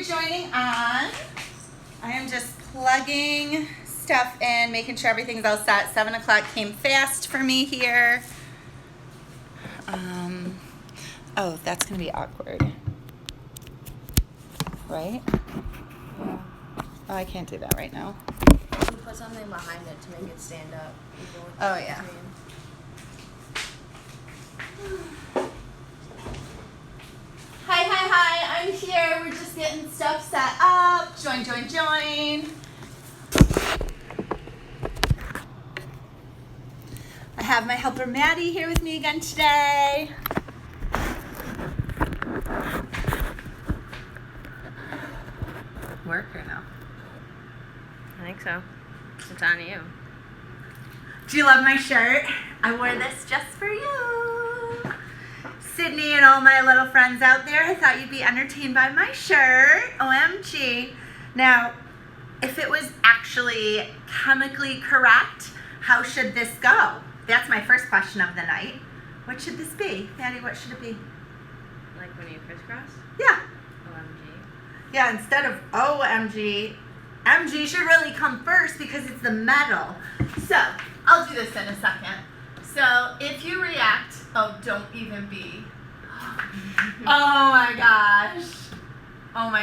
joining on. I am just plugging stuff in, making sure everything's all set. 7 o'clock came fast for me here. Oh, that's going to be awkward. Right? Yeah. Oh, I can't do that right now. You put something behind it to make it stand up. Oh, yeah. Hi, I'm here. We're just getting stuff set up. Join. I have my helper Maddie here with me again today. Work or no? I think so. It's on you. Do you love my shirt? I wore this just for you. Sydney and all my little friends out there, I thought you'd be entertained by my shirt. OMG. Now, if it was actually chemically correct, how should this go? That's my first question of the night. What should this be? Maddie, what should it be? Like when you crisscross? Yeah. OMG. Yeah, instead of OMG, MG should really come first because it's the metal. So, I'll do this in a second. So, if you react, oh, don't even be. Oh my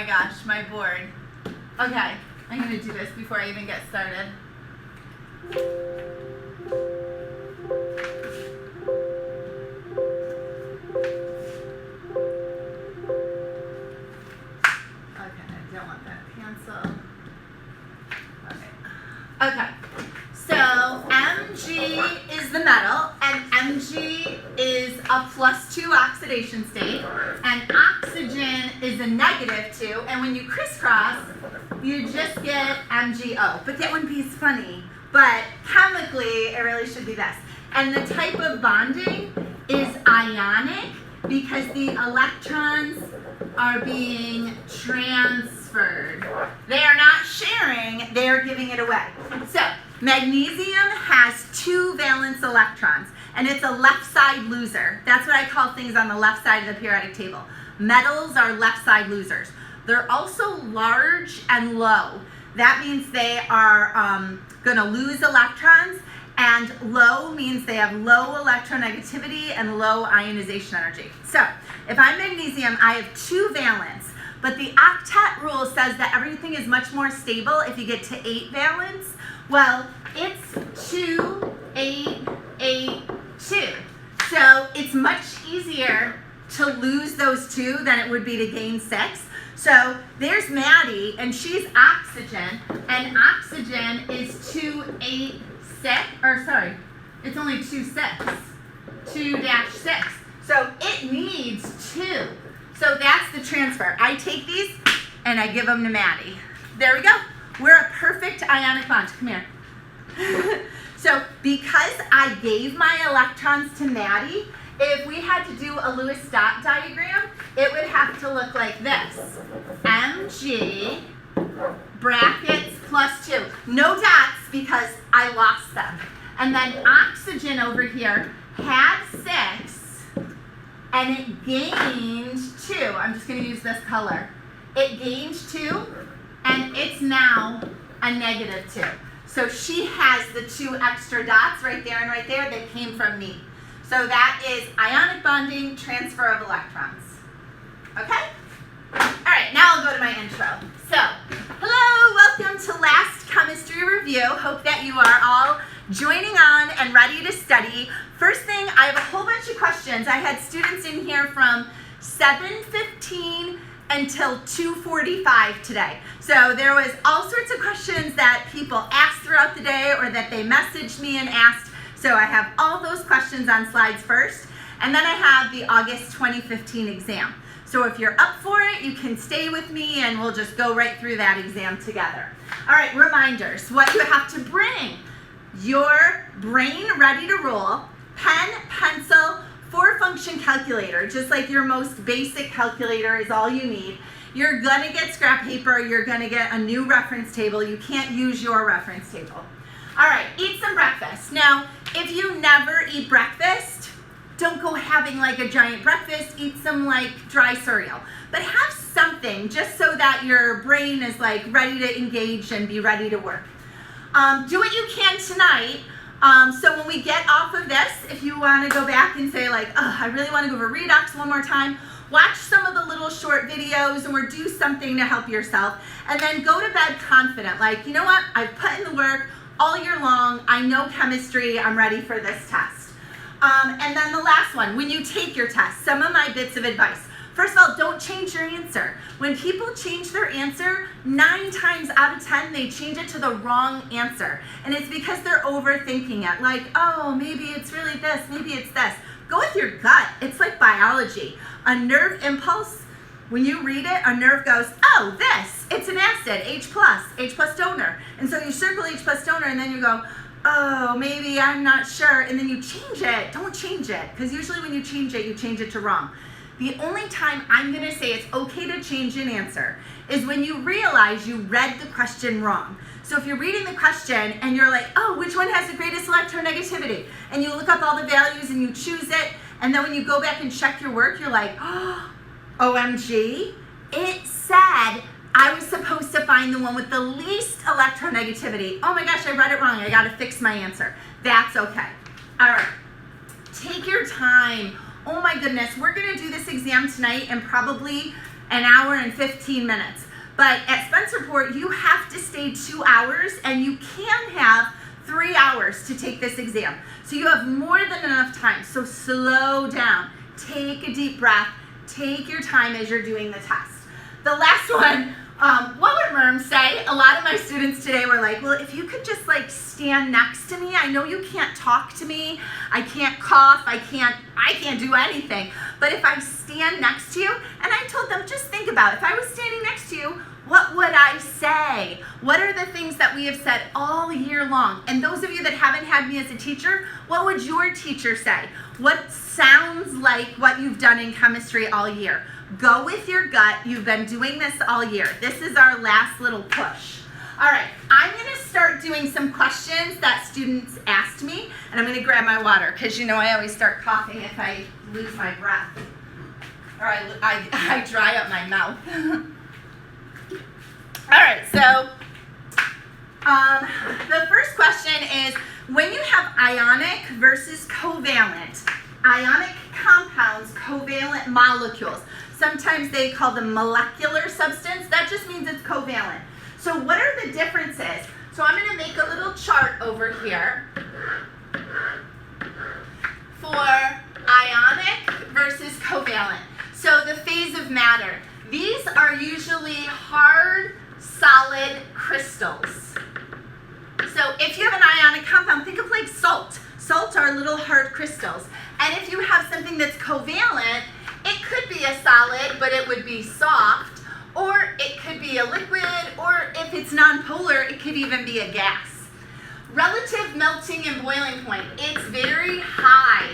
gosh, my board. Okay, I'm gonna do this before I even get started. Okay, so Mg is the metal, and Mg is a +2 oxidation state, and oxygen is a -2, and when you crisscross, you just get MgO. But that wouldn't be as funny, but chemically, it really should be this. And the type of bonding is ionic because the electrons are being transferred. They are not sharing, they are giving it away. So, magnesium has 2 valence electrons, and it's a left side loser. That's what I call things on the left side of the periodic table. Metals are left side losers. They're also large and low. That means they are going to lose electrons, and low means they have low electronegativity and low ionization energy. So, if I'm magnesium, I have 2 valence. But the octet rule says that everything is much more stable if you get to 8 valence. Well, it's 2, 8, 8, 2. So it's much easier to lose those 2 than it would be to gain 6. So there's Maddie, and she's oxygen, and oxygen is 2, 8, 6, or sorry, it's only 2, 6, 2-6. So it needs 2. So that's the transfer. I take these and I give them to Maddie. There we go. We're a perfect ionic bond. Come here. So because I gave my electrons to Maddie, if we had to do a Lewis dot diagram, it would have to look like this. Mg brackets +2. No dots because I lost them. And then oxygen over here had 6. And it gained 2. I'm just going to use this color. It gained 2, and it's now a -2. So she has the 2 extra dots right there and right there that came from me. So that is ionic bonding, transfer of electrons. Okay? All right, now I'll go to my intro. So, hello, welcome to last chemistry review. Hope that you are all joining on and ready to study. First thing, I have a whole bunch of questions. I had students in here from 7:15 until 2:45 today. So there was all sorts of questions that people asked throughout the day or that they messaged me and asked. So I have all those questions on slides first. And then I have the August 2015 exam. So if you're up for it, you can stay with me and we'll just go right through that exam together. All right, reminders, what you have to bring. Your brain ready to roll, pen, pencil, 4-function calculator, just like your most basic calculator is all you need. You're gonna get scrap paper, you're gonna get a new reference table. You can't use your reference table. All right, eat some breakfast. Now, if you never eat breakfast, don't go having like a giant breakfast, eat some like dry cereal. But have something just so that your brain is like ready to engage and be ready to work. Do what you can tonight. So when we get off of this, if you want to go back and say like, oh, I really want to go over redox one more time, watch some of the little short videos or do something to help yourself. And then go to bed confident. Like, you know what? I've put in the work all year long. I know chemistry. I'm ready for this test. And then the last one, when you take your test, some of my bits of advice. First of all, don't change your answer. When people change their answer, 9 times out of 10, they change it to the wrong answer. And it's because they're overthinking it. Like, oh, maybe it's really this, maybe it's this. Go with your gut. It's like biology. A nerve impulse, when you read it, a nerve goes, oh, this, it's an acid, H plus donor. And so you circle H plus donor and then you go, oh, maybe I'm not sure. And then you change it. Don't change it. Because usually when you change it to wrong. The only time I'm going to say it's okay to change an answer is when you realize you read the question wrong. So if you're reading the question and you're like, oh, which one has the greatest electronegativity? And you look up all the values and you choose it. And then when you go back and check your work, you're like, oh, OMG, it said I was supposed to find the one with the least electronegativity. Oh my gosh, I read it wrong. I got to fix my answer. That's okay. All right. Take your time. Oh my goodness, we're going to do this exam tonight in probably an hour and 15 minutes. But at Spencerport, you have to stay 2 hours and you can have 3 hours to take this exam. So you have more than enough time. So slow down. Take a deep breath. Take your time as you're doing the test. The last one, what would Merm say? A lot of my students today were like, well, if you could just like stand next to me. I know you can't talk to me. I can't cough. I can't do anything. But if I stand next to you, and I told them, just think about it. If I was standing next to you, what would I say? What are the things that we have said all year long? And those of you that haven't had me as a teacher, what would your teacher say? What sounds like what you've done in chemistry all year? Go with your gut. You've been doing this all year. This is our last little push. All right, I'm going to start doing some questions that students asked me, and I'm going to grab my water because you know I always start coughing if I lose my breath or I dry up my mouth. All right, so the first question is, when you have ionic versus covalent, ionic compounds, covalent molecules, sometimes they call them molecular substance. That just means it's covalent. So what are the differences? So I'm going to make a little chart over here for ionic versus covalent. So the phase of matter. These are usually hard, solid crystals. So if you have an ionic compound, think of like salt. Salt are little hard crystals. And if you have something that's covalent, it could be a solid, but it would be soft. Or it could be a liquid, or if it's nonpolar, it could even be a gas. Relative melting and boiling point, it's very high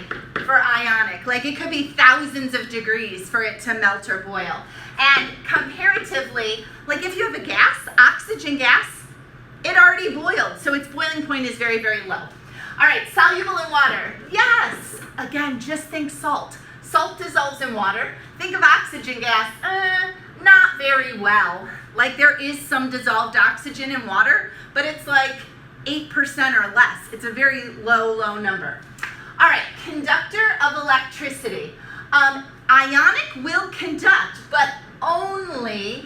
for ionic. Like it could be thousands of degrees for it to melt or boil. And comparatively, like if you have a gas, oxygen gas, it already boiled, so its boiling point is very, very low. All right, soluble in water. Yes, again, just think salt. Salt dissolves in water. Think of oxygen gas. Not very well. Like there is some dissolved oxygen in water, but it's like 8% or less. It's a very low number. All right, conductor of electricity. Ionic will conduct, but only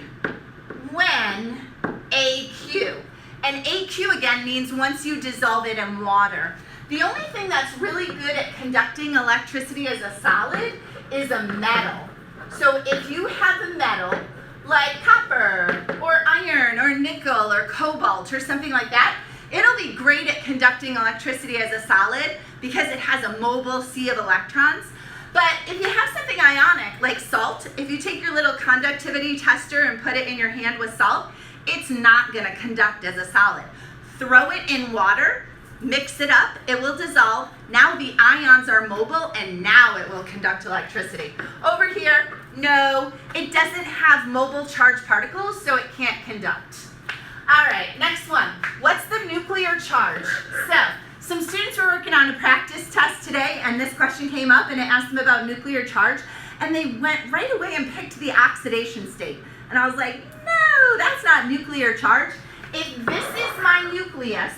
when AQ. And AQ again means once you dissolve it in water. The only thing that's really good at conducting electricity as a solid is a metal. So if you have a metal like copper or iron or nickel or cobalt or something like that, it'll be great at conducting electricity as a solid because it has a mobile sea of electrons. But if you have something ionic like salt, if you take your little conductivity tester and put it in your hand with salt, it's not going to conduct as a solid. Throw it in water, mix it up, it will dissolve. Now the ions are mobile and now it will conduct electricity. Over here, no, it doesn't have mobile charged particles, so it can't conduct. All right, next one. What's the nuclear charge? So Some students were working on a practice test today, and this question came up, and it asked them about nuclear charge, and they went right away and picked the oxidation state. And I was like, no, that's not nuclear charge. If this is my nucleus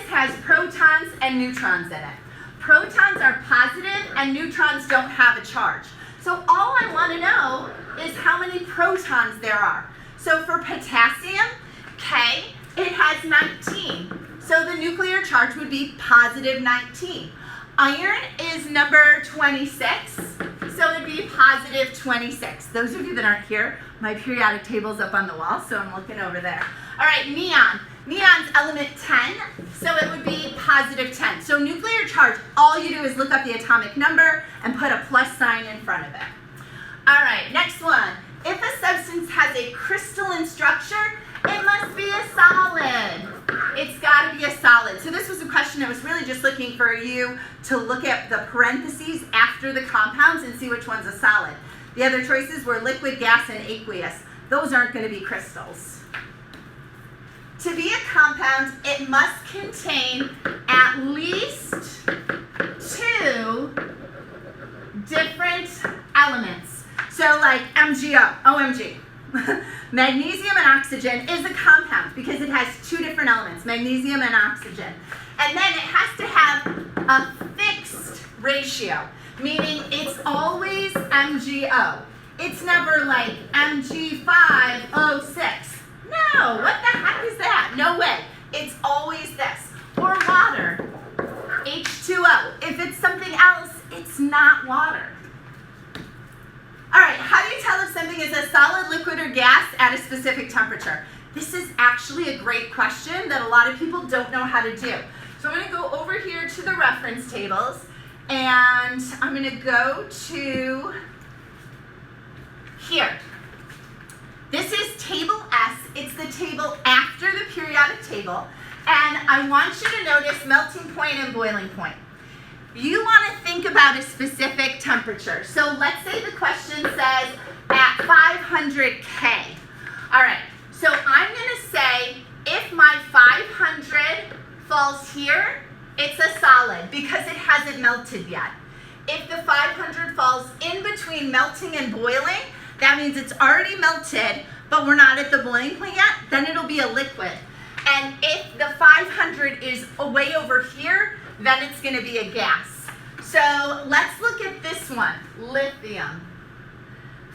has protons and neutrons in it. Protons are positive, and neutrons don't have a charge. So all I want to know is how many protons there are. So for potassium, K, it has 19. So the nuclear charge would be positive 19. Iron is number 26, so it would be positive 26. Those of you that aren't here, my periodic table's up on the wall, so I'm looking over there. All right, neon. Neon's element 10, so it would be positive 10. So nuclear charge, all you do is look up the atomic number and put a plus sign in front of it. All right, next one. If a substance has a crystalline structure, it must be a solid. It's got to be a solid. So this was a question that was really just looking for you to look at the parentheses after the compounds and see which one's a solid. The other choices were liquid, gas, and aqueous. Those aren't going to be crystals. To be a compound, it must contain at least 2 different elements. So like MgO, OMG. Magnesium and oxygen is a compound because it has 2 different elements, magnesium and oxygen. And then it has to have a fixed ratio, meaning it's always MgO. It's never like Mg5O6. No, what the heck is that? No way. It's always this. Or water, H2O. If it's something else, it's not water. All right, how do you tell if something is a solid, liquid, or gas at a specific temperature? This is actually a great question that a lot of people don't know how to do. So I'm going to go over here to the reference tables, and I'm going to go to here. This is table S. It's the table after the periodic table, and I want you to notice melting point and boiling point. You want to think about a specific temperature. So let's say the question says at 500 K. All right, so I'm going to say if my 500 falls here, it's a solid because it hasn't melted yet. If the 500 falls in between melting and boiling, that means it's already melted, but we're not at the boiling point yet, then it'll be a liquid. And if the 500 is way over here, then it's going to be a gas. So let's look at this one, lithium.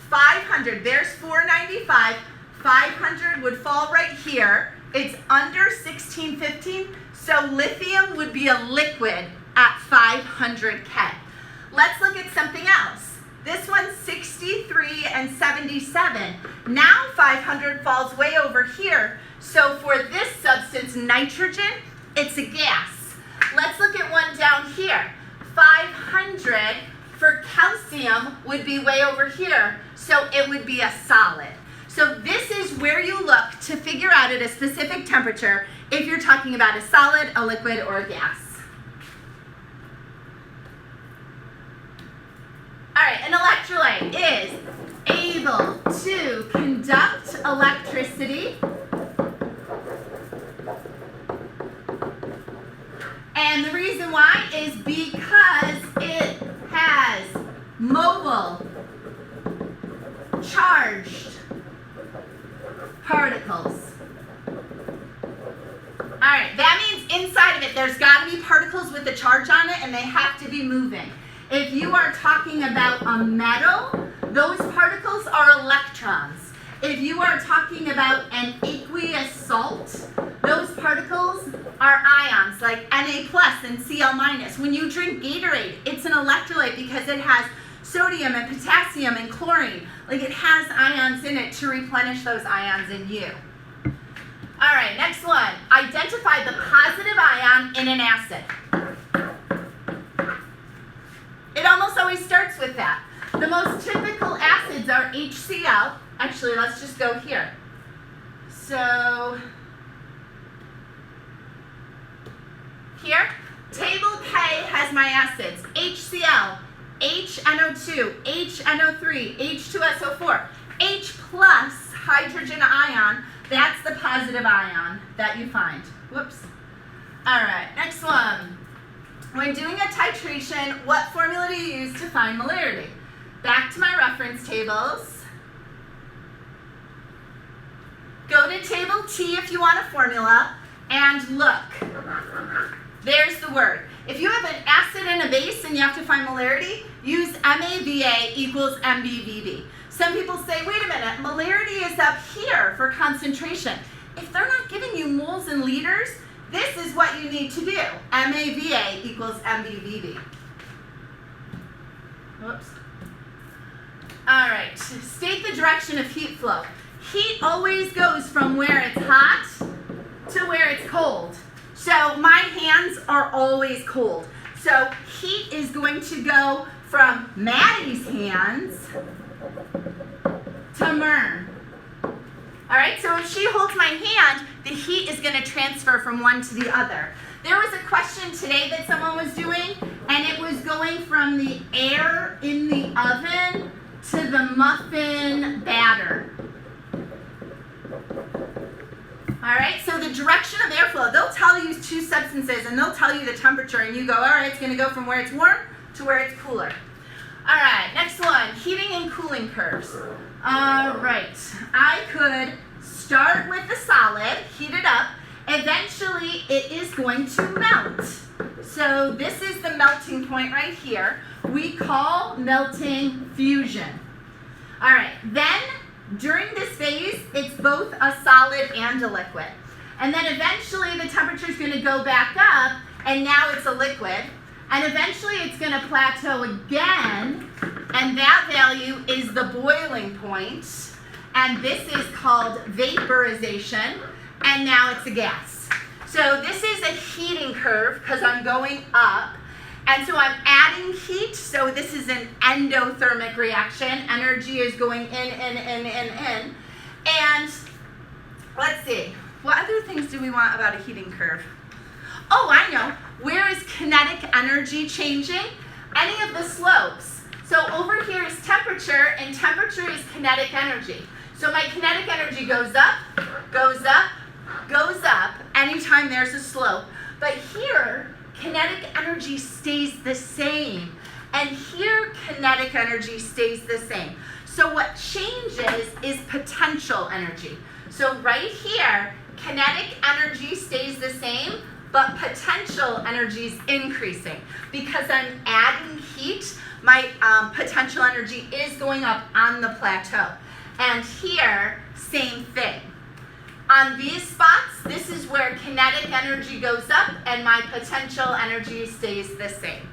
500, there's 495. 500 would fall right here. It's under 1615, so lithium would be a liquid at 500 K. Let's look at something else. This one's 63 and 77. Now 500 falls way over here, so for this substance, nitrogen, it's a gas. Let's look at one down here. 500 for calcium would be way over here, so it would be a solid. So this is where you look to figure out at a specific temperature if you're talking about a solid, a liquid, or a gas. All right, an electrolyte is able to conduct electricity and the reason why is because it has mobile, charged particles. All right, that means inside of it there's got to be particles with a charge on it and they have to be moving. If you are talking about a metal, those particles are electrons. If you are talking about an aqueous salt, those particles are ions like Na plus and Cl minus. When you drink Gatorade, it's an electrolyte because it has sodium and potassium and chlorine. Like it has ions in it to replenish those ions in you. All right, next one. Identify the positive ion in an acid. It almost always starts with that. The most typical acids are HCl. Actually, let's just go here. So, here, table K has my acids. HCl, HNO2, HNO3, H2SO4. H plus hydrogen ion, that's the positive ion that you find. Whoops. All right, next one. When doing a titration, what formula do you use to find molarity? Back to my reference tables. Go to table T if you want a formula, and look. There's the word. If you have an acid and a base and you have to find molarity, use MAVA equals MBVB. Some people say, wait a minute, molarity is up here for concentration. If they're not giving you moles and liters, this is what you need to do. MAVA equals MBVB. Whoops. All right, state the direction of heat flow. Heat always goes from where it's hot to where it's cold. So my hands are always cold. So heat is going to go from Maddie's hands to Mern. All right, so if she holds my hand, the heat is going to transfer from one to the other. There was a question today that someone was doing, and it was going from the air in the oven to the muffin batter. All right, so the direction of airflow, they'll tell you two substances, and they'll tell you the temperature, and you go, all right, it's going to go from where it's warm to where it's cooler. All right, next one, heating and cooling curves. All right, I could start with the solid, heat it up. Eventually, it is going to melt. So this is the melting point right here. We call melting fusion. All right, then during this phase, it's both a solid and a liquid. And then eventually, the temperature is going to go back up, and now it's a liquid. And eventually, it's going to plateau again, and that value is the boiling point. And this is called vaporization, and now it's a gas. So this is a heating curve because I'm going up, and so I'm adding heat, so this is an endothermic reaction. Energy is going in. And let's see, what other things do we want about a heating curve? Oh, I know. Where is kinetic energy changing? Any of the slopes. So over here is temperature, and temperature is kinetic energy. So my kinetic energy goes up, goes up, goes up anytime there's a slope. But here, kinetic energy stays the same. And here, kinetic energy stays the same. So what changes is potential energy. So right here, kinetic energy stays the same, but potential energy is increasing. Because I'm adding heat, my potential energy is going up on the plateau. And here, same thing. On these spots, this is where kinetic energy goes up and my potential energy stays the same.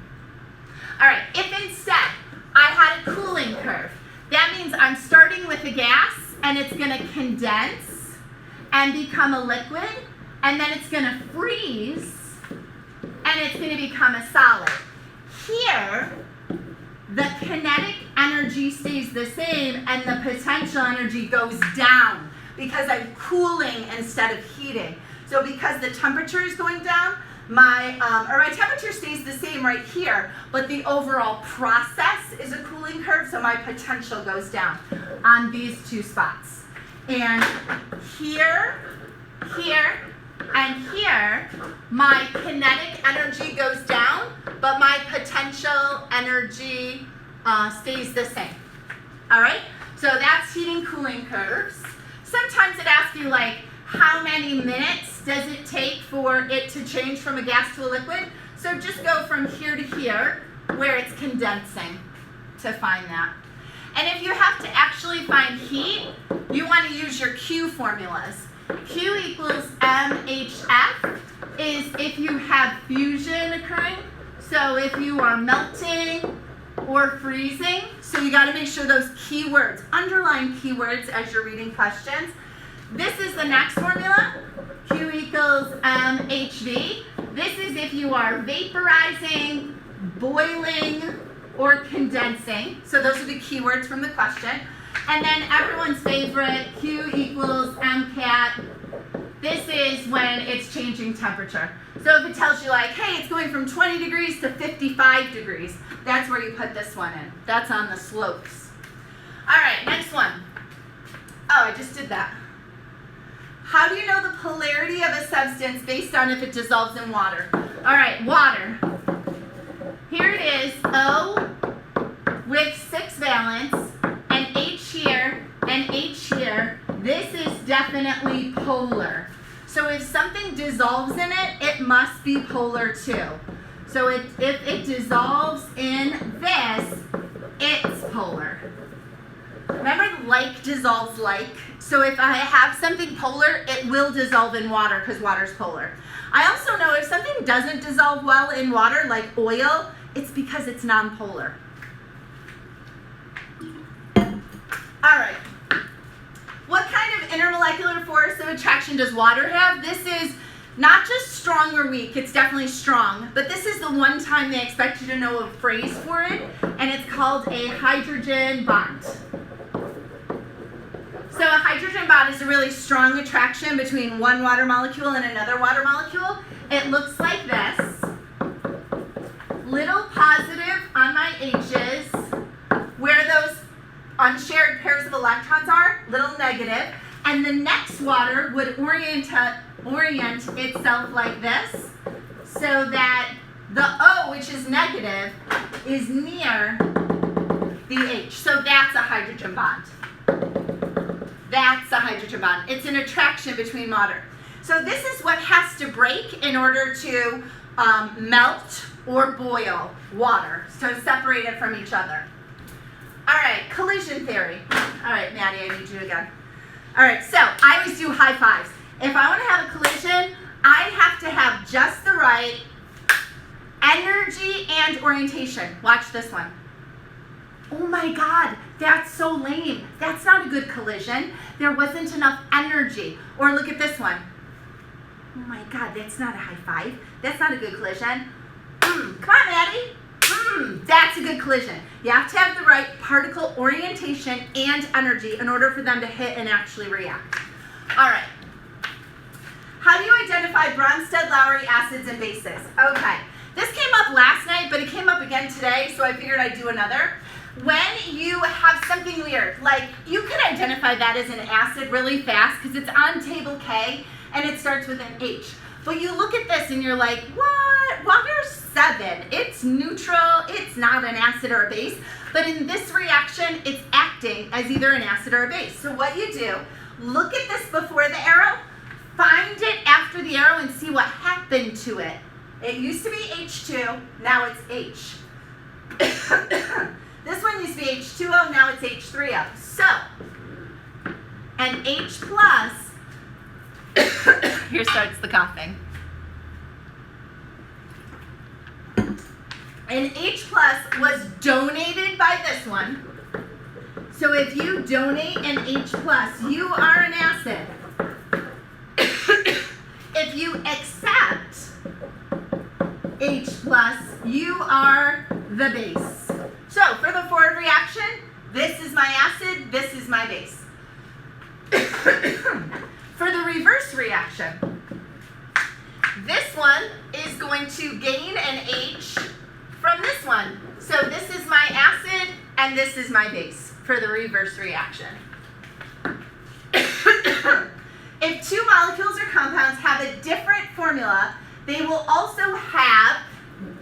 All right, if instead I had a cooling curve, that means I'm starting with a gas and it's going to condense and become a liquid, and then it's going to freeze and it's going to become a solid. Here, the kinetic energy stays the same and the potential energy goes down because I'm cooling instead of heating. So because the temperature is going down, my temperature stays the same right here, but the overall process is a cooling curve, so my potential goes down on these two spots. And here, here, and here, my kinetic energy goes down, but my potential energy stays the same. All right? So that's heating cooling curves. Sometimes it asks you, like, how many minutes does it take for it to change from a gas to a liquid? So just go from here to here, where it's condensing, to find that. And if you have to actually find heat, you want to use your Q formulas. Q equals MHF is if you have fusion occurring. So if you are melting or freezing, so you got to make sure those keywords, underline keywords as you're reading questions. This is the next formula, Q equals MHV. This is if you are vaporizing, boiling, or condensing. So those are the keywords from the question. And then everyone's favorite, Q equals MCAT. This is when it's changing temperature. So if it tells you like, hey, it's going from 20 degrees to 55 degrees, that's where you put this one in. That's on the slopes. All right, next one. Oh, I just did that. How do you know the polarity of a substance based on if it dissolves in water? All right, water. Here it is, O with 6 valence, and H here, and H here. This is definitely polar. So if something dissolves in it, it must be polar too. So if it dissolves in this, it's polar. Remember, like dissolves like? So if I have something polar, it will dissolve in water because water's polar. I also know if something doesn't dissolve well in water, like oil, it's because it's nonpolar. All right. What kind of intermolecular force of attraction does water have? This is not just strong or weak, it's definitely strong, but this is the one time they expect you to know a phrase for it, and it's called a hydrogen bond. So a hydrogen bond is a really strong attraction between one water molecule and another water molecule. It looks like this. Little positive on my H's, where those unshared pairs of electrons are, little negative, and the next water would orient itself like this, so that the O, which is negative, is near the H. So that's a hydrogen bond. That's a hydrogen bond. It's an attraction between water. So this is what has to break in order to melt or boil water, so separate it from each other. All right, collision theory. All right, Maddie, I need you again. All right, so I always do high fives. If I want to have a collision, I have to have just the right energy and orientation. Watch this one. Oh my God, that's so lame. That's not a good collision. There wasn't enough energy. Or look at this one. Oh my God, that's not a high five. That's not a good collision. Come on, Maddie. That's a good collision. You have to have the right particle orientation and energy in order for them to hit and actually react. All right. How do you identify Bronsted-Lowry acids and bases? Okay. This came up last night, but it came up again today, so I figured I'd do another. When you have something weird, like you can identify that as an acid really fast because it's on table K and it starts with an H. But you look at this and you're like, what? Water's 7. It's neutral. It's not an acid or a base. But in this reaction, it's acting as either an acid or a base. So what you do, look at this before the arrow, find it after the arrow and see what happened to it. It used to be H2, now it's H. This one used to be H2O, now it's H3O. So, an H plus, here starts the coughing. An H plus was donated by this one. So if you donate an H plus, you are an acid. If you accept H plus, you are the base. So for the forward reaction, this is my acid, this is my base. For the reverse reaction, this one is going to gain an H from this one. So this is my acid and this is my base for the reverse reaction. If two molecules or compounds have a different formula, they will also have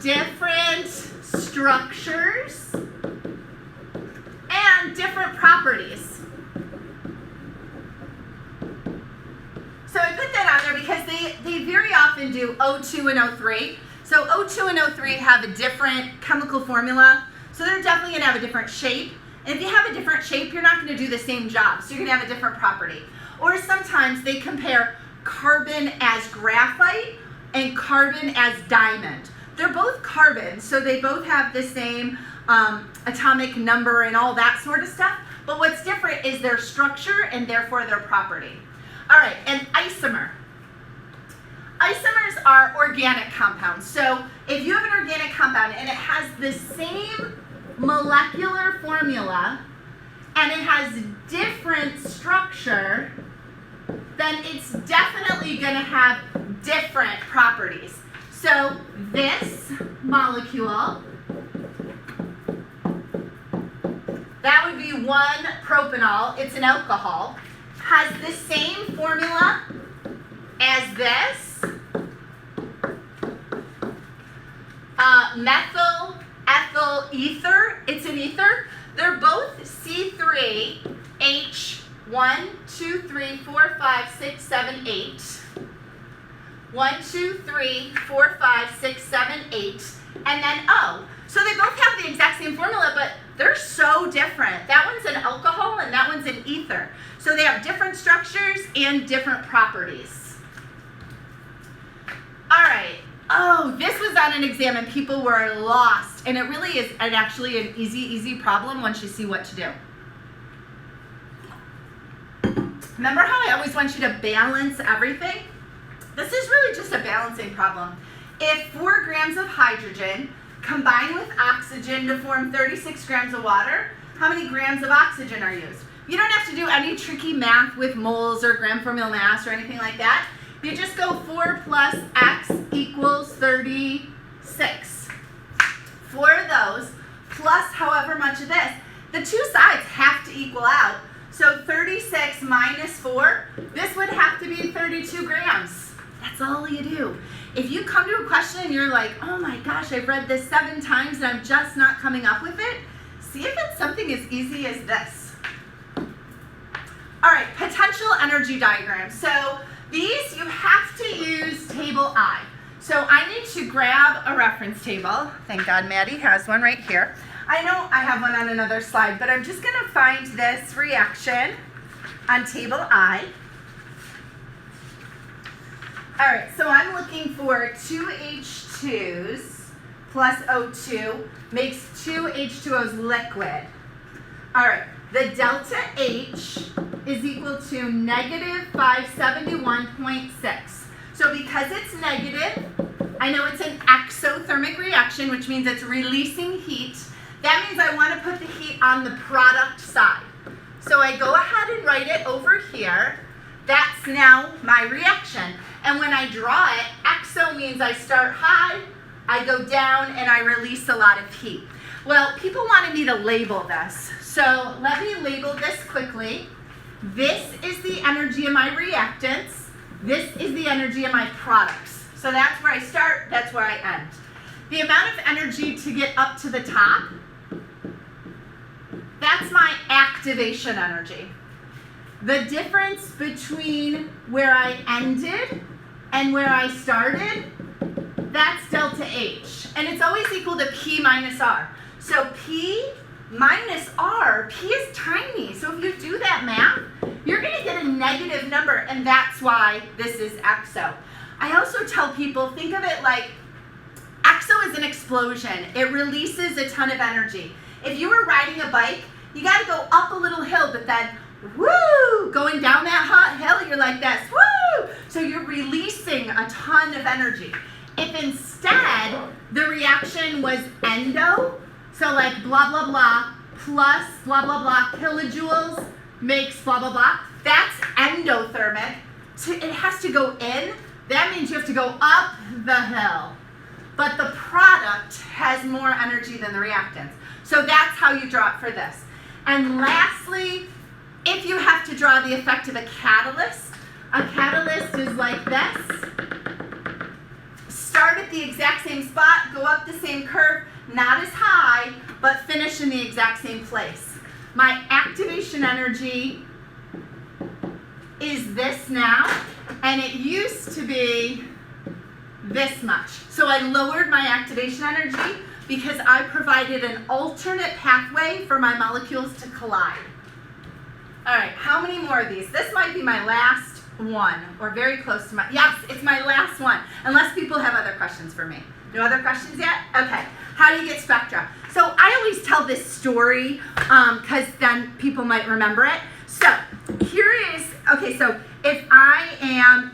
different structures and different properties. So I put that on there because they very often do O2 and O3. So O2 and O3 have a different chemical formula, so they're definitely going to have a different shape. And if you have a different shape, you're not going to do the same job, so you're going to have a different property. Or sometimes they compare carbon as graphite and carbon as diamond. They're both carbon, so they both have the same atomic number and all that sort of stuff. But what's different is their structure and therefore their property. All right, an isomer. Isomers are organic compounds. So if you have an organic compound and it has the same molecular formula and it has different structure, then it's definitely going to have different properties. So this molecule, that would be 1-propanol, it's an alcohol, has the same formula as this. Methyl, ethyl, ether. It's an ether. They're both C3H 1, 2, 3, 4, 5, 6, 7, 8. 1, 2, 3, 4, 5, 6, 7, 8. And then O. So they both have the exact same formula, but they're so different. That one's an alcohol and that one's an ether. So they have different structures and different properties. All right. Oh, this was on an exam and people were lost. And it really is actually an easy problem once you see what to do. Remember how I always want you to balance everything? This is really just a balancing problem. If 4 grams of hydrogen combine with oxygen to form 36 grams of water, how many grams of oxygen are used? You don't have to do any tricky math with moles or gram per mole mass or anything like that. You just go 4 plus X equals 36. 4 of those plus however much of this. The two sides have to equal out. So 36 minus 4, this would have to be 32 grams. That's all you do. If you come to a question and you're like, oh my gosh, I've read this 7 times and I'm just not coming up with it, see if it's something as easy as this. All right, potential energy diagram. So these you have to use table I. So I need to grab a reference table. Thank God Maddie has one right here. I know I have one on another slide, but I'm just gonna find this reaction on table I. All right, so I'm looking for 2 H2s plus O2 makes 2 H2Os liquid. All right, the delta H is equal to negative 571.6. So because it's negative, I know it's an exothermic reaction, which means it's releasing heat. That means I want to put the heat on the product side. So I go ahead and write it over here. That's now my reaction. And when I draw it, exo means I start high, I go down, and I release a lot of heat. Well, people wanted me to label this. So let me label this quickly. This is the energy of my reactants. This is the energy of my products. So that's where I start, that's where I end. The amount of energy to get up to the top, that's my activation energy. The difference between where I ended and where I started, that's delta H. And it's always equal to P minus R. So P minus R, P is tiny. So if you do that math, you're gonna get a negative number, and that's why this is exo. I also tell people, think of it like exo is an explosion. It releases a ton of energy. If you were riding a bike, you gotta go up a little hill, but then woo, going down that hot hill, you're like this, woo! So you're releasing a ton of energy. If instead the reaction was endo, so like blah, blah, blah, plus blah, blah, blah kilojoules makes blah, blah, blah, that's endothermic. It has to go in. That means you have to go up the hill. But the product has more energy than the reactants. So that's how you draw it for this. And lastly, if you have to draw the effect of a catalyst is like this. Start at the exact same spot, go up the same curve, not as high, but finish in the exact same place. My activation energy is this now, and it used to be this much. So I lowered my activation energy because I provided an alternate pathway for my molecules to collide. All right, how many more of these? This might be my last one, or very close to my, yes, it's my last one, unless people have other questions for me. No other questions yet? Okay, how do you get spectra? So I always tell this story, because then people might remember it. So here is, okay, so if I am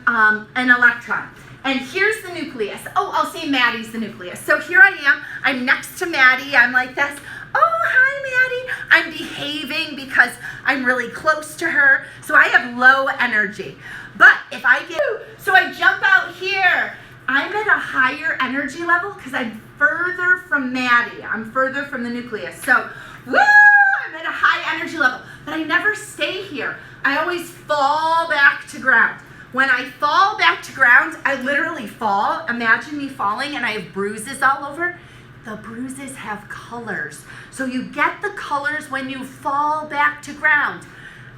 an electron, and here's the nucleus. Oh, I'll say Maddie's the nucleus. So here I am, I'm next to Maddie, I'm like this. Oh, hi Maddie. I'm behaving because I'm really close to her, so I have low energy. But if I get, so I jump out here, I'm at a higher energy level because I'm further from Maddie. I'm further from the nucleus. So, woo, I'm at a high energy level, but I never stay here. I always fall back to ground. When I fall back to ground, I literally fall. Imagine me falling and I have bruises all over. The bruises have colors. So you get the colors when you fall back to ground.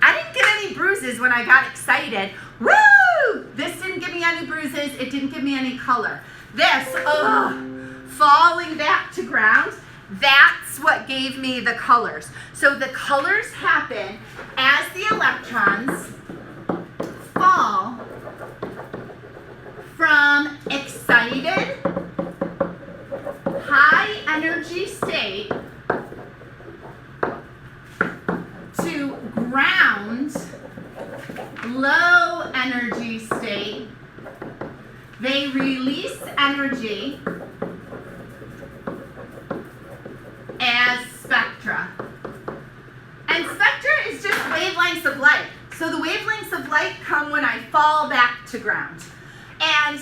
I didn't get any bruises when I got excited. Woo! This didn't give me any bruises. It didn't give me any color. This, falling back to ground, that's what gave me the colors. So the colors happen as the electrons fall from excited, high energy state to ground, low energy state. They release energy as spectra. And spectra is just wavelengths of light. So the wavelengths of light come when I fall back to ground. And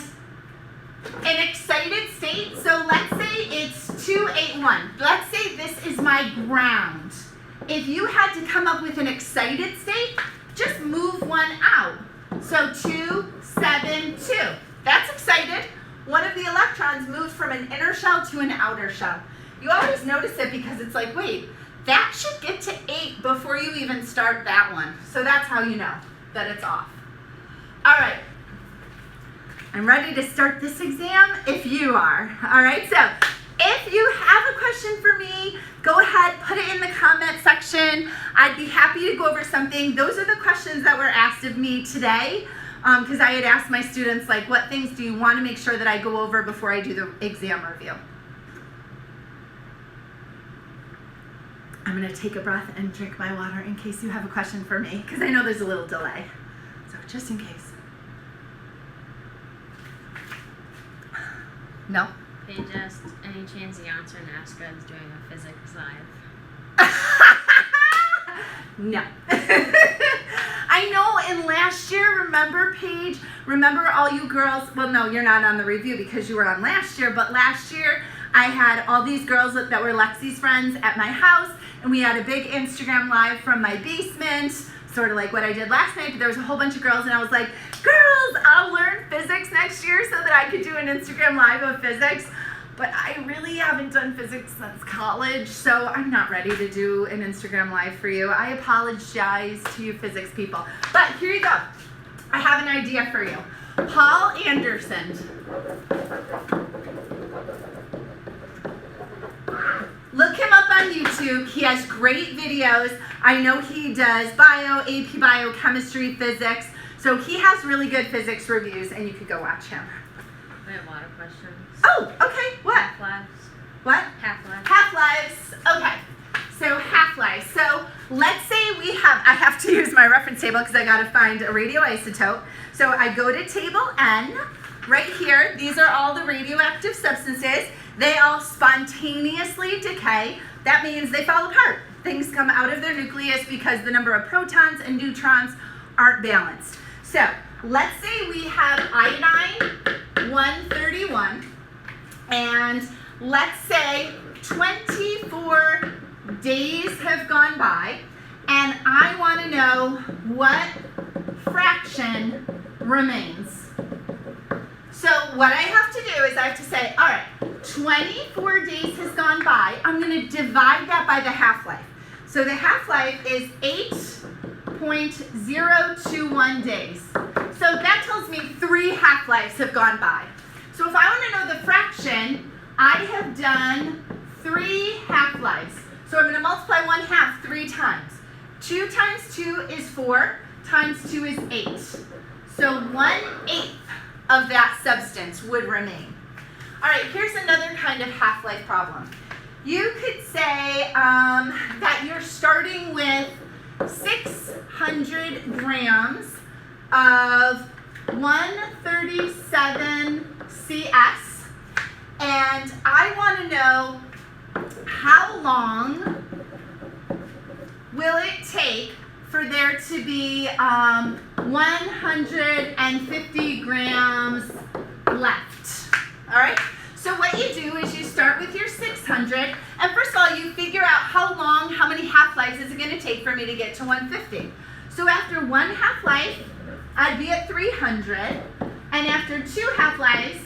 an excited state, so let's say it's 281. Let's say this is my ground. If you had to come up with an excited state, just move one out. So 272. That's excited. One of the electrons moved from an inner shell to an outer shell. You always notice it because it's like, wait, that should get to 8 before you even start that one. So that's how you know that it's off. All right. I'm ready to start this exam if you are. All right, so if you have a question for me, go ahead, put it in the comment section. I'd be happy to go over something. Those are the questions that were asked of me today because I had asked my students, like, what things do you want to make sure that I go over before I do the exam review? I'm going to take a breath and drink my water in case you have a question for me because I know there's a little delay. So just in case. No? Paige asked, any chance Janssen Nasca is doing a physics live? No. I know in last year, remember Paige? Remember all you girls, well no, you're not on the review because you were on last year, but last year I had all these girls that were Lexi's friends at my house and we had a big Instagram live from my basement, sort of like what I did last night, but there was a whole bunch of girls and I was like, girls, I'll learn physics next year so that I could do an Instagram live of physics. But I really haven't done physics since college, so I'm not ready to do an Instagram live for you. I apologize to you physics people. But here you go. I have an idea for you. Paul Anderson. Look him up on YouTube. He has great videos. I know he does bio, AP bio, chemistry, physics. So he has really good physics reviews, and you could go watch him. I have a lot of questions. Oh, okay. What? Half-lives. What? Half-lives. Half-lives. Okay. So half-lives. So let's say we have, I have to use my reference table because I got to find a radioisotope. So I go to table N. Right here, these are all the radioactive substances. They all spontaneously decay. That means they fall apart. Things come out of their nucleus because the number of protons and neutrons aren't balanced. So let's say we have iodine 131, and let's say 24 days have gone by, and I want to know what fraction remains. So what I have to do is I have to say, all right, 24 days has gone by. I'm going to divide that by the half-life. So the half-life is 8.021 days. So that tells me 3 half-lives have gone by. So if I want to know the fraction, I have done 3 half-lives. So I'm going to multiply 1/2 3 times. 2 times 2 is 4, times 2 is 8. So 1/8 of that substance would remain. All right, here's another kind of half-life problem. You could say that you're starting with 600 grams of 137CS, and I want to know how long will it take for there to be 150 grams left. All right? So what you do is you start with your 600, and first of all, you figure out how long, how many half-lives is it going to take for me to get to 150. So after 1 half-life, I'd be at 300, and after 2 half-lives,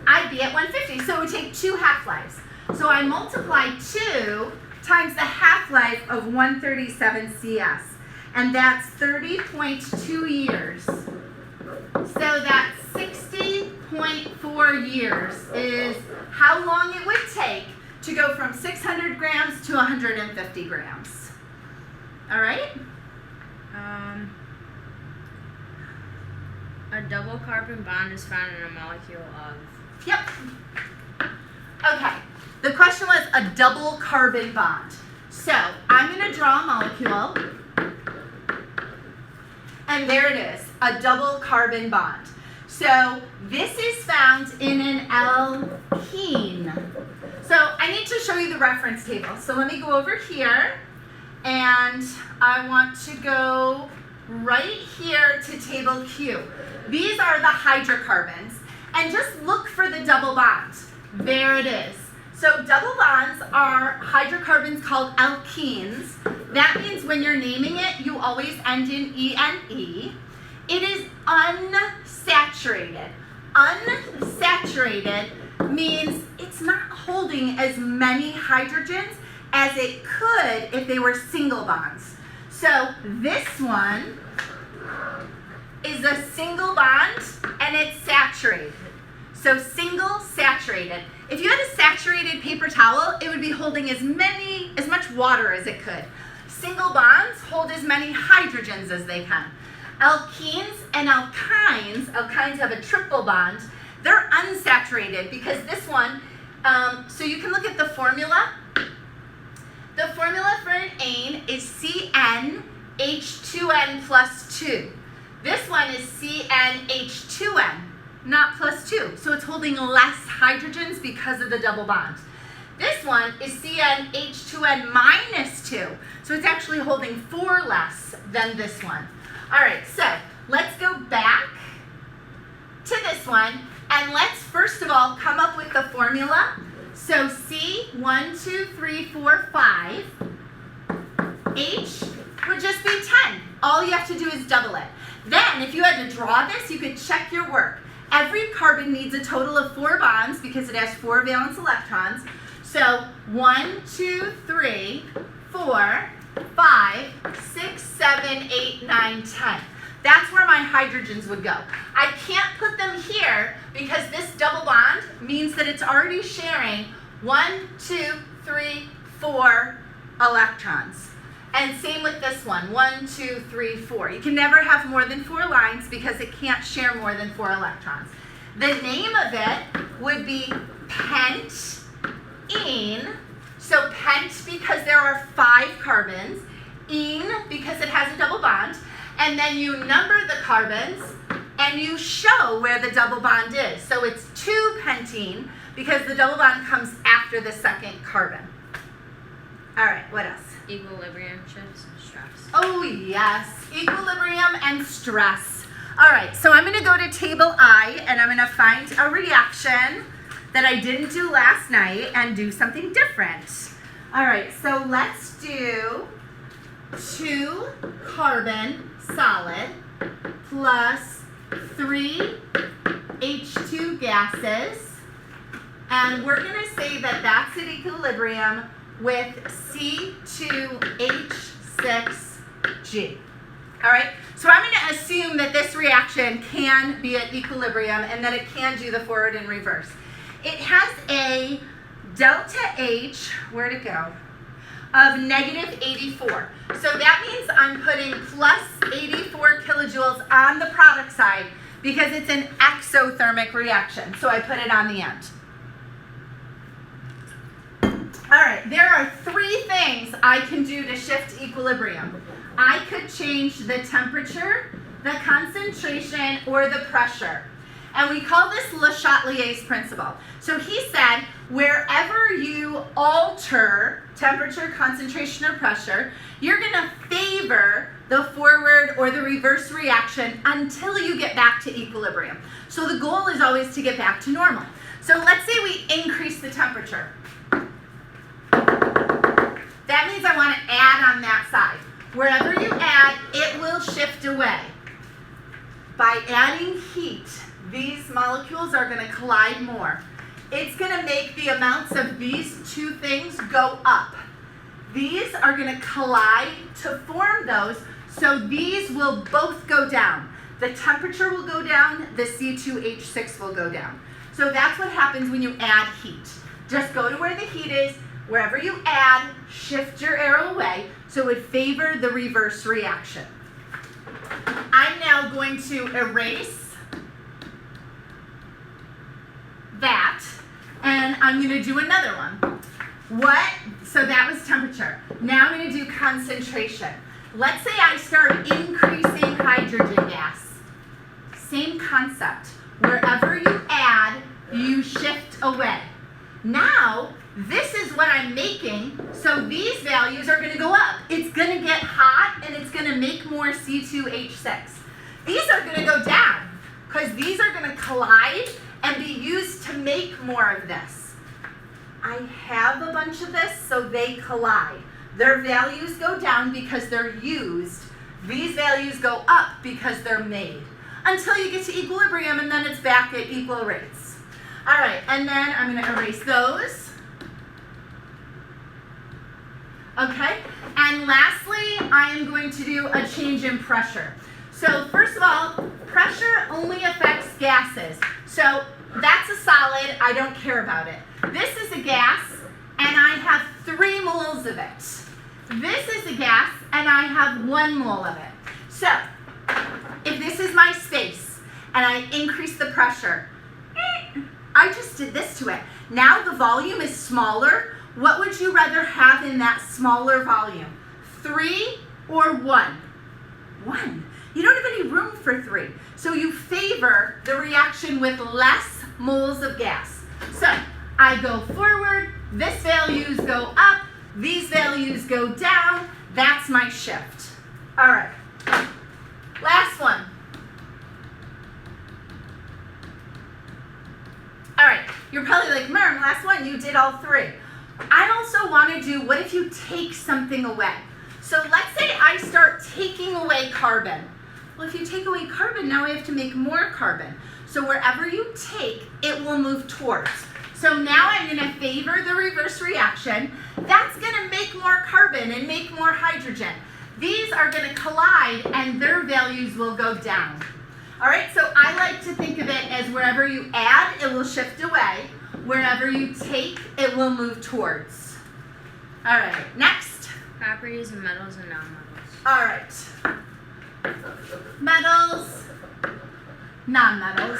I'd be at 150. So it would take 2 half-lives. So I multiply 2 times the half-life of 137 CS, and that's 30.2 years. So that's 60.4 years is how long it would take to go from 600 grams to 150 grams. All right? A double carbon bond is found in a molecule of. Yep. Okay. The question was a double carbon bond. So I'm going to draw a molecule. And there it is, a double carbon bond. So this is found in an alkene. So I need to show you the reference table. So let me go over here. And I want to go right here to table Q. These are the hydrocarbons. And just look for the double bond. There it is. So double bonds are hydrocarbons called alkenes. That means when you're naming it, you always end in E-N-E. It is unsaturated. Unsaturated means it's not holding as many hydrogens as it could if they were single bonds. So this one is a single bond and it's saturated. So single saturated. If you had a saturated paper towel, it would be holding as much water as it could. Single bonds hold as many hydrogens as they can. Alkenes and alkynes have a triple bond. They're unsaturated because this one, so you can look at the formula. The formula for an ane is CnH2n plus 2. This one is CnH2n, not plus 2. So it's holding less hydrogens because of the double bond. This one is CnH2n minus 2. So it's actually holding 4 less than this one. All right, so let's go back to this one. And let's first of all come up with the formula. So C12345, H would just be 10. All you have to do is double it. Then if you had to draw this, you could check your work. Every carbon needs a total of 4 bonds because it has 4 valence electrons. So 1, 2, 3, 4, 5, 6, 7, 8, 9, 10. That's where my hydrogens would go. I can't put them here because this double bond means that it's already sharing 1, 2, 3, 4 electrons. And same with this one, 1, 2, 3, 4. You can never have more than 4 lines because it can't share more than 4 electrons. The name of it would be pentene. So pent because there are 5 carbons, ene because it has a double bond, and then you number the carbons and you show where the double bond is. So it's 2-pentene because the double bond comes after the second carbon. All right, what else? Equilibrium shifts and stress. Oh yes, equilibrium and stress. All right, so I'm gonna go to table I and I'm gonna find a reaction that I didn't do last night and do something different. All right, so let's do 2 carbon solid plus 3 H2 gases. And we're gonna say that that's at equilibrium with C2H6G. All right, so I'm going to assume that this reaction can be at equilibrium and that it can do the forward and reverse. It has a delta H, where'd it go, of negative 84. So that means I'm putting plus 84 kilojoules on the product side because it's an exothermic reaction. So I put it on the end. All right, there are 3 things I can do to shift equilibrium. I could change the temperature, the concentration, or the pressure. And we call this Le Chatelier's principle. So he said, wherever you alter temperature, concentration, or pressure, you're gonna favor the forward or the reverse reaction until you get back to equilibrium. So the goal is always to get back to normal. So let's say we increase the temperature. That means I want to add on that side. Wherever you add, it will shift away. by adding heat, these molecules are going to collide more. It's going to make the amounts of these two things go up. These are going to collide to form those, so these will both go down. The temperature will go down, the C2H6 will go down. So that's what happens when you add heat. Just go to where the heat is, wherever you add, shift your arrow away, so it would favor the reverse reaction. I'm now going to erase that, and I'm going to do another one. So that was temperature. Now I'm going to do concentration. Let's say I start increasing hydrogen gas. Same concept. Wherever you add, you shift away. Now, this is what I'm making, so these values are going to go up. It's going to get hot, and it's going to make more C2H6. These are going to go down, because these are going to collide and be used to make more of this. I have a bunch of this, so they collide. Their values go down because they're used. These values go up because they're made. Until you get to equilibrium, and then it's back at equal rates. All right, and then I'm going to erase those. Okay, and lastly, I am going to do a change in pressure. So first of all, pressure only affects gases. So that's a solid, I don't care about it. This is a gas, and I have 3 moles of it. This is a gas, and I have 1 mole of it. So, if this is my space, and I increase the pressure, I just did this to it. Now the volume is smaller. What would you rather have in that smaller volume? 3 or 1? 1. You don't have any room for 3. So you favor the reaction with less moles of gas. So I go forward, this values go up, these values go down. That's my shift. All right. Last one. All right, you're probably like, Miriam, last one, you did all 3. I also want to do, what if you take something away? So let's say I start taking away carbon. Well, if you take away carbon, now I have to make more carbon. So wherever you take, it will move towards. So now I'm going to favor the reverse reaction. That's going to make more carbon and make more hydrogen. These are going to collide, and their values will go down. All right, so I like to think of it as wherever you add, it will shift away. Wherever you take, it will move towards. All right, next. Properties of metals and nonmetals. All right. Metals, nonmetals.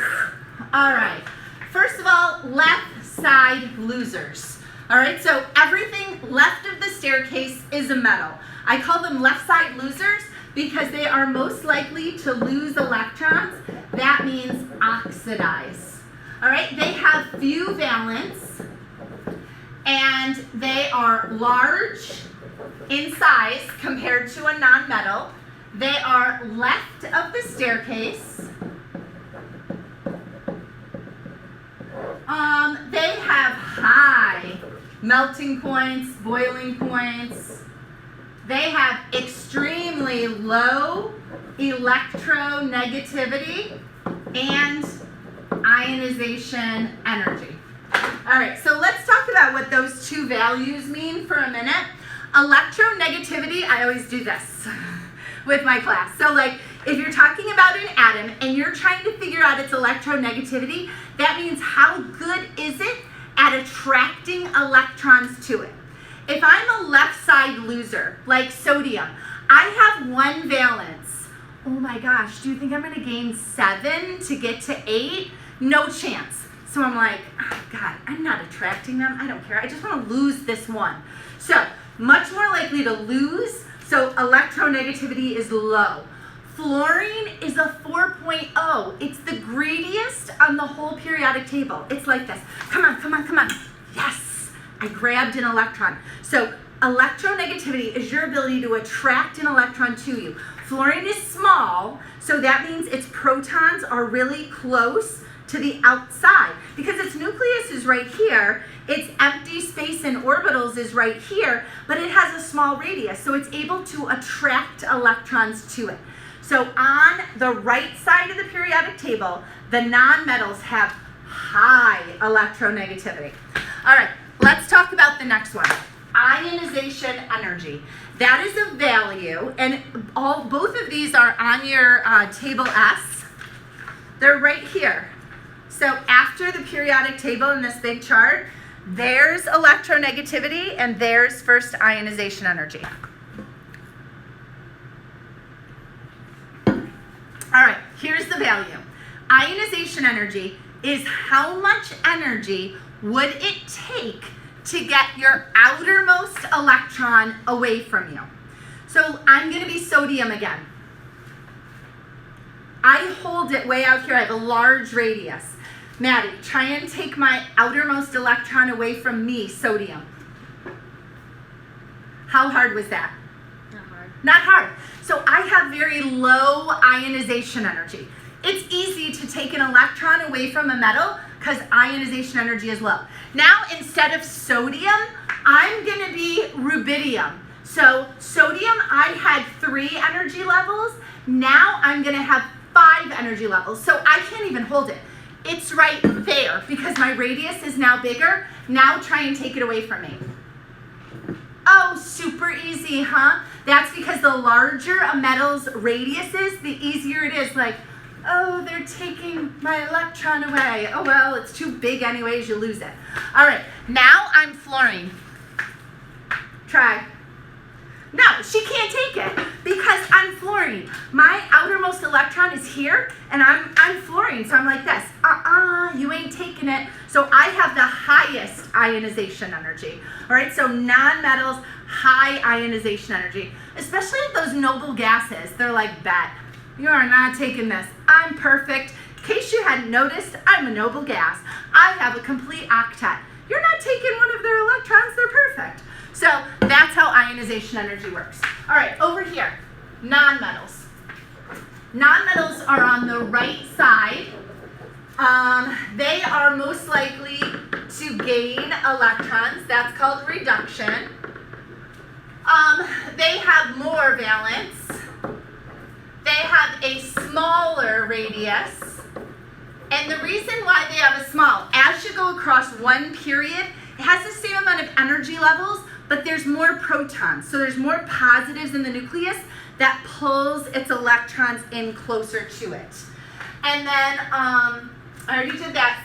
All right. First of all, left side losers. All right, so everything left of the staircase is a metal. I call them left side losers because they are most likely to lose electrons. That means oxidize. All right, they have few valence, and they are large in size compared to a nonmetal. They are left of the staircase. They have high melting points, boiling points. They have extremely low electronegativity and ionization energy. All right, so let's talk about what those 2 values mean for a minute. Electronegativity, I always do this with my class. So like, if you're talking about an atom and you're trying to figure out its electronegativity, that means how good is it at attracting electrons to it. If I'm a left side loser, like sodium, I have 1 valence. Oh my gosh, do you think I'm going to gain 7 to get to 8? No chance. So I'm like, oh God, I'm not attracting them. I don't care. I just want to lose this 1. So much more likely to lose. So electronegativity is low. Fluorine is a 4.0. It's the greediest on the whole periodic table. It's like this. Come on, come on, come on. Yes, I grabbed an electron. So electronegativity is your ability to attract an electron to you. Fluorine is small, so that means its protons are really close to the outside. Because its nucleus is right here, its empty space in orbitals is right here, but it has a small radius, so it's able to attract electrons to it. So on the right side of the periodic table, the nonmetals have high electronegativity. All right, let's talk about the next one. Ionization energy. That is a value, and both of these are on your table S. They're right here. So after the periodic table in this big chart, there's electronegativity and there's first ionization energy. All right, here's the value. Ionization energy is how much energy would it take to get your outermost electron away from you. So I'm going to be sodium again. I hold it way out here. I have a large radius. Maddie, try and take my outermost electron away from me, sodium. How hard was that? Not hard. Not hard. So I have very low ionization energy. It's easy to take an electron away from a metal because ionization energy is low. Now, instead of sodium, I'm going to be rubidium. So sodium, I had 3 energy levels. Now I'm going to have 5 energy levels. So I can't even hold it. It's right there because my radius is now bigger. Now try and take it away from me. Oh, super easy, huh? That's because the larger a metal's radius is, the easier it is. Like, oh, they're taking my electron away. Oh, well, it's too big anyways, you lose it. All right, now I'm fluorine. Try. No, she can't take it because I'm fluorine. My outermost electron is here, and I'm fluorine, so I'm like this. You ain't taking it. So I have the highest ionization energy. All right, so non-metals, high ionization energy, especially those noble gases. They're like, bet. You are not taking this. I'm perfect. In case you hadn't noticed, I'm a noble gas. I have a complete octet. You're not taking one of their electrons. They're perfect. So that's how ionization energy works. All right, over here, nonmetals. Nonmetals are on the right side. They are most likely to gain electrons. That's called reduction. They have more valence. They have a smaller radius. And the reason why they have a small, as you go across one period, it has the same amount of energy levels, but there's more protons. So there's more positives in the nucleus that pulls its electrons in closer to it. And then, I already did that.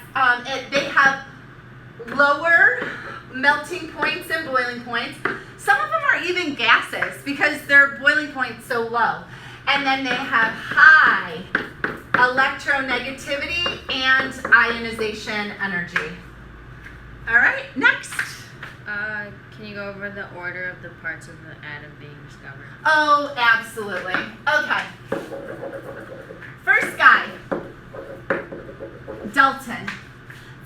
They have lower melting points and boiling points. Some of them are even gases because their boiling point's so low. And then they have high electronegativity and ionization energy. All right, next. Can you go over the order of the parts of the atom being discovered? Oh, absolutely. Okay. First guy, Dalton.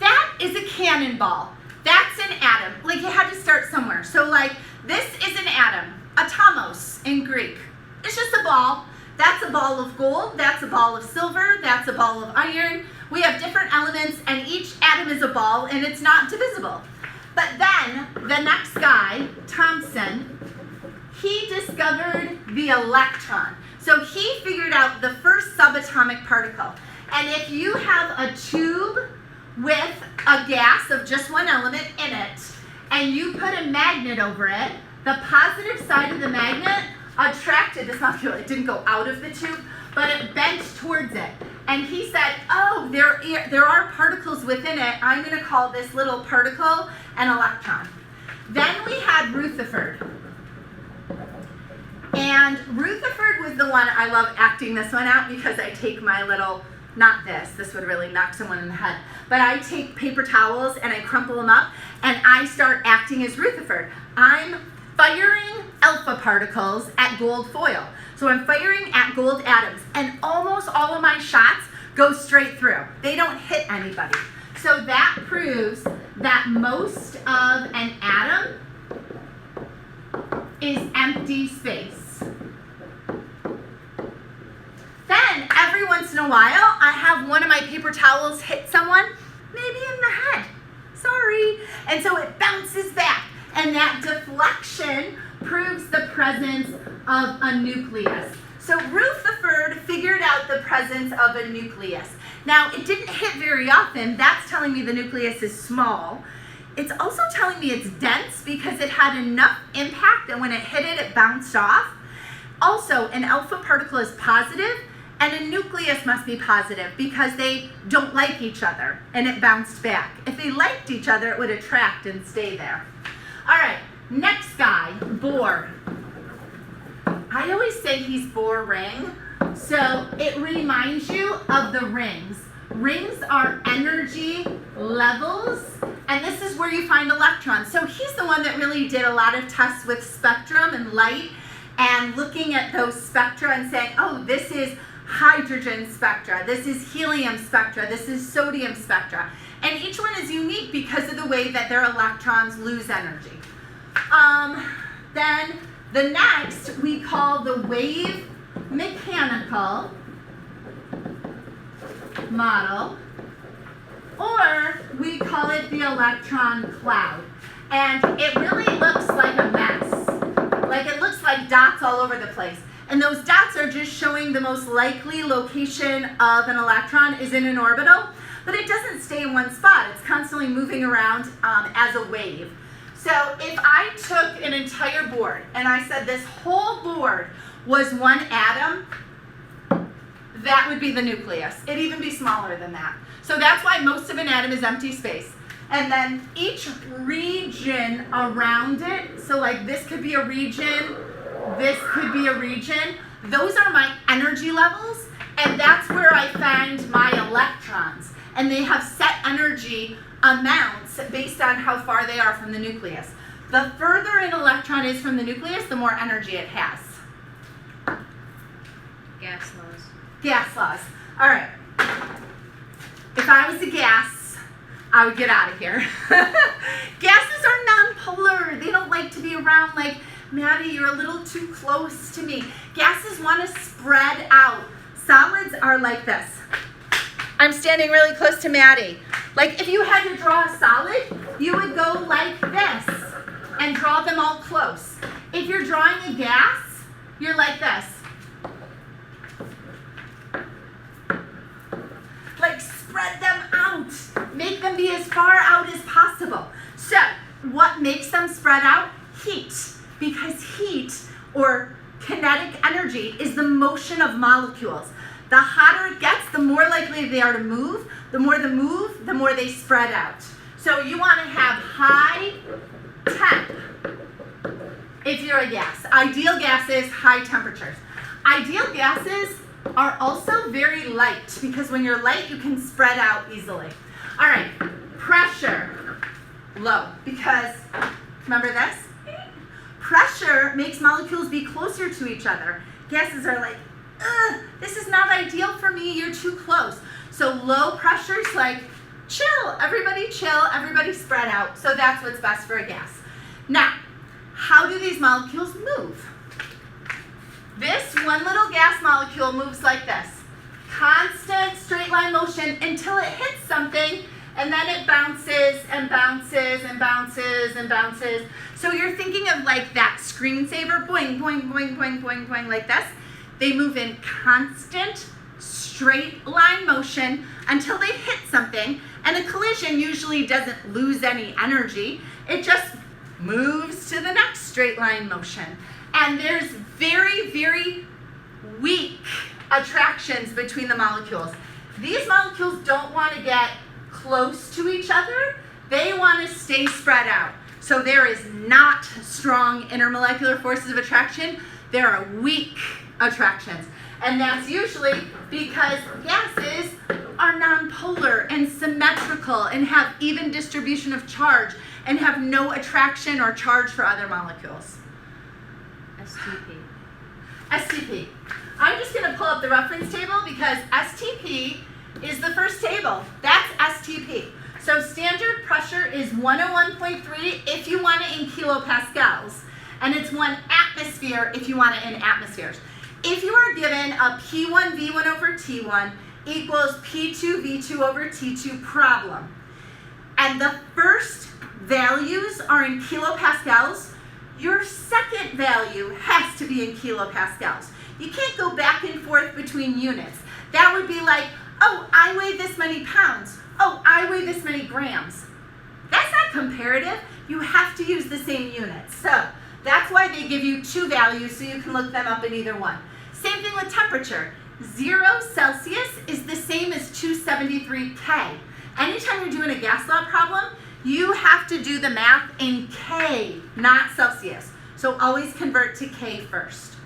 That is a cannonball. That's an atom. Like, you had to start somewhere. So, like, this is an atom, atomos in Greek. It's just a ball. That's a ball of gold. That's a ball of silver. That's a ball of iron. We have different elements, and each atom is a ball, and it's not divisible. But then, the next guy, Thomson, he discovered the electron. So he figured out the first subatomic particle. And if you have a tube with a gas of just one element in it, and you put a magnet over it, the positive side of the magnet attracted this molecule. It didn't go out of the tube, but it bent towards it. And he said, oh, there are particles within it. I'm going to call this little particle an electron. Then we had Rutherford. And Rutherford was the one, I love acting this one out because I take my little, not this would really knock someone in the head, but I take paper towels and I crumple them up and I start acting as Rutherford. I'm firing alpha particles at gold foil. So I'm firing at gold atoms, and almost all of my shots go straight through. They don't hit anybody. So that proves that most of an atom is empty space. Then, every once in a while, I have one of my paper towels hit someone, maybe in the head. Sorry. And so it bounces back. And that deflection proves the presence of a nucleus. So So Rutherford figured out the presence of a nucleus. Now, it didn't hit very often. That's telling me the nucleus is small. It's also telling me it's dense because it had enough impact that when it hit it, it bounced off. Also, an alpha particle is positive, and a nucleus must be positive because they don't like each other, and it bounced back. If they liked each other, it would attract and stay there. All right, next guy, Bohr. I always say he's boring, so it reminds you of the rings. Rings are energy levels, and this is where you find electrons. So he's the one that really did a lot of tests with spectrum and light, and looking at those spectra and saying, oh, this is hydrogen spectra, this is helium spectra, this is sodium spectra. And each one is unique because of the way that their electrons lose energy. Then the next we call the wave mechanical model, or we call it the electron cloud. And it really looks like a mess. Like it looks like dots all over the place. And those dots are just showing the most likely location of an electron is in an orbital, but it doesn't stay in one spot. It's constantly moving around as a wave. So if I took an entire board and I said this whole board was one atom, that would be the nucleus. It'd even be smaller than that. So that's why most of an atom is empty space. And then each region around it, so like this could be a region, this could be a region, those are my energy levels, and that's where I find my electrons. And they have set energy amounts based on how far they are from the nucleus. The further an electron is from the nucleus, the more energy it has. Gas laws. Gas laws. All right. If I was a gas, I would get out of here. Gases are nonpolar. They don't like to be around like, Maddie, you're a little too close to me. Gases want to spread out. Solids are like this. I'm standing really close to Maddie. Like if you had to draw a solid, you would go like this and draw them all close. If you're drawing a gas, you're like this. Like spread them out. Make them be as far out as possible. So what makes them spread out? Heat. Because heat, or kinetic energy, is the motion of molecules. The hotter it gets, the more likely they are to move. The more they move, the more they spread out. So you want to have high temp if you're a gas. Ideal gases, high temperatures. Ideal gases are also very light, because when you're light, you can spread out easily. All right, pressure, low, because remember this? Pressure makes molecules be closer to each other. Gases are like, ugh, this is not ideal for me, you're too close. So low pressure is like, chill, everybody spread out. So that's what's best for a gas. Now, how do these molecules move? This one little gas molecule moves like this. Constant straight line motion until it hits something, and then it bounces and bounces and bounces and bounces. So you're thinking of like that screensaver, boing, boing, boing, boing, boing, boing, like this. They move in constant straight line motion until they hit something, and a collision usually doesn't lose any energy. It just moves to the next straight line motion. And there's very, very weak attractions between the molecules. These molecules don't want to get close to each other. They want to stay spread out. So there is not strong intermolecular forces of attraction. There are weak attractions. And that's usually because gases are nonpolar and symmetrical and have even distribution of charge and have no attraction or charge for other molecules. STP. STP. I'm just going to pull up the reference table because STP is the first table. That's STP. So standard pressure is 101.3 if you want it in kilopascals, and it's 1 atmosphere if you want it in atmospheres. If you are given a P1 V1 over T1 equals P2 V2 over T2 problem, and the first values are in kilopascals, your second value has to be in kilopascals. You can't go back and forth between units. That would be like, oh, I weigh this many pounds. Oh, I weigh this many grams. That's not comparative. You have to use the same units. So that's why they give you two values so you can look them up in either one. Same thing with temperature. 0 Celsius is the same as 273 K. Anytime you're doing a gas law problem, you have to do the math in K, not Celsius. So always convert to K first.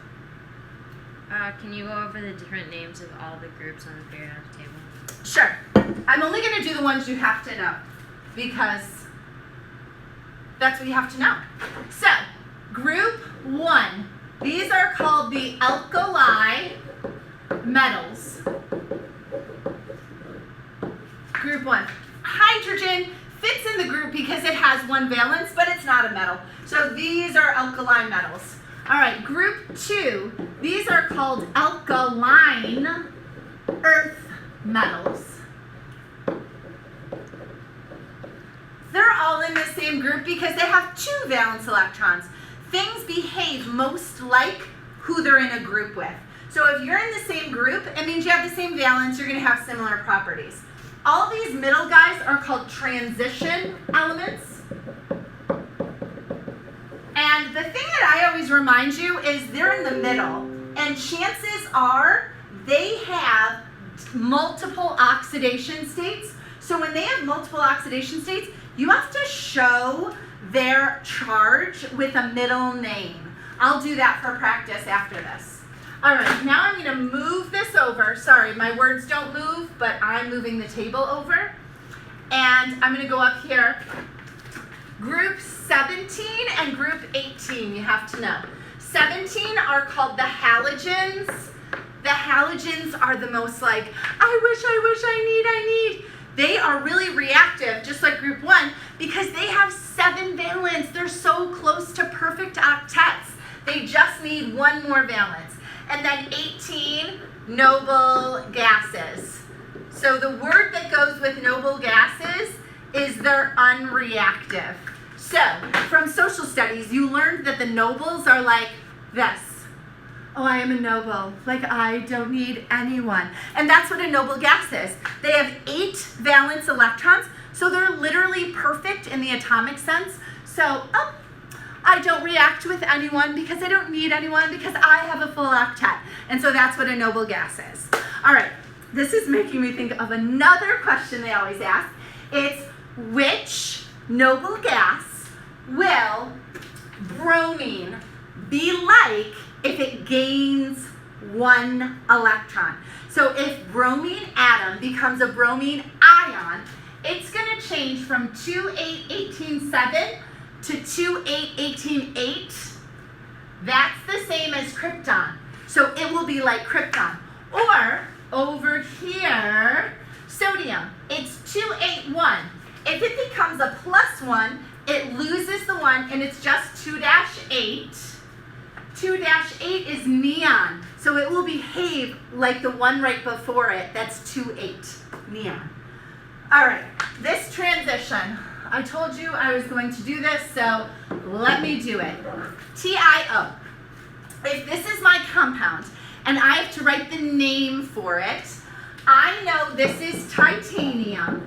Can you go over the different names of all the groups on the periodic table? Sure. I'm only going to do the ones you have to know because that's what you have to know. So, group 1. These are called the alkali metals. Group 1. Hydrogen fits in the group because it has one valence, but it's not a metal. So these are alkali metals. All right, group 2. These are called alkaline earth metals. They're all in the same group because they have 2 valence electrons. Things behave most like who they're in a group with. So if you're in the same group, it means you have the same valence, you're going to have similar properties. All these middle guys are called transition elements. And the thing that I always remind you is they're in the middle. And chances are they have multiple oxidation states. So when they have multiple oxidation states, you have to show their charge with a middle name. I'll do that for practice after this. All right, now I'm going to move this over. Sorry, my words don't move, but I'm moving the table over. And I'm going to go up here. Group 17 and group 18, you have to know. 17 are called the halogens. The halogens are the most like, I need. They are really reactive, just like group 1, because they have 7 valence. They're so close to perfect octets. They just need one more valence. And then 18, noble gases. So the word that goes with noble gases is they're unreactive. So from social studies, you learned that the nobles are like this. Oh, I am a noble. Like, I don't need anyone. And that's what a noble gas is. They have 8 valence electrons, so they're literally perfect in the atomic sense. So, I don't react with anyone because I don't need anyone because I have a full octet. And so that's what a noble gas is. All right, this is making me think of another question they always ask. It's which noble gas will bromine be like if it gains 1 electron? So if bromine atom becomes a bromine ion, it's going to change from 2,8,18,7 to 2,8,18,8. That's the same as krypton. So it will be like krypton. Or over here, sodium. It's 2,8,1. If it becomes a +1, it loses the 1 and it's just 2-8. 2-8 is neon. So it will behave like the one right before it. That's 2,8, neon. All right, this transition. I told you I was going to do this, so let me do it. TiO. If this is my compound and I have to write the name for it, I know this is titanium.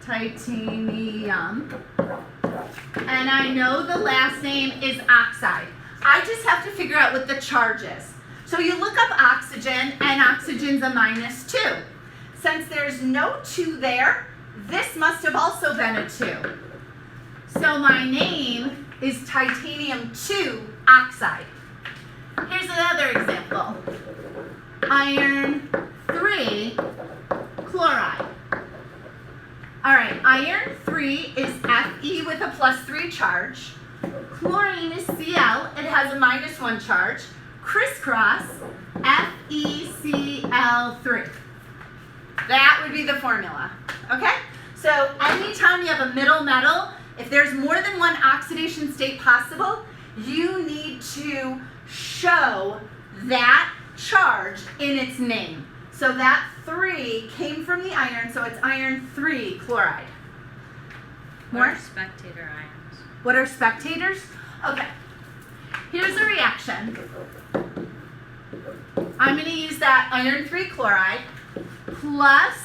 Titanium. And I know the last name is oxide. I just have to figure out what the charge is. So you look up oxygen, and oxygen's a -2. Since there's no 2 there, this must have also been a 2. So my name is titanium 2 oxide. Here's another example. Iron 3 chloride. All right, iron 3 is Fe with a +3 charge. Chlorine is Cl, it has a -1 charge. Crisscross, FeCl3. That would be the formula, okay? So anytime you have a middle metal, if there's more than one oxidation state possible, you need to show that charge in its name. So that 3 came from the iron, so it's iron 3 chloride. What More? are spectator ions? What are spectators? Okay, here's a reaction. I'm going to use that iron 3 chloride plus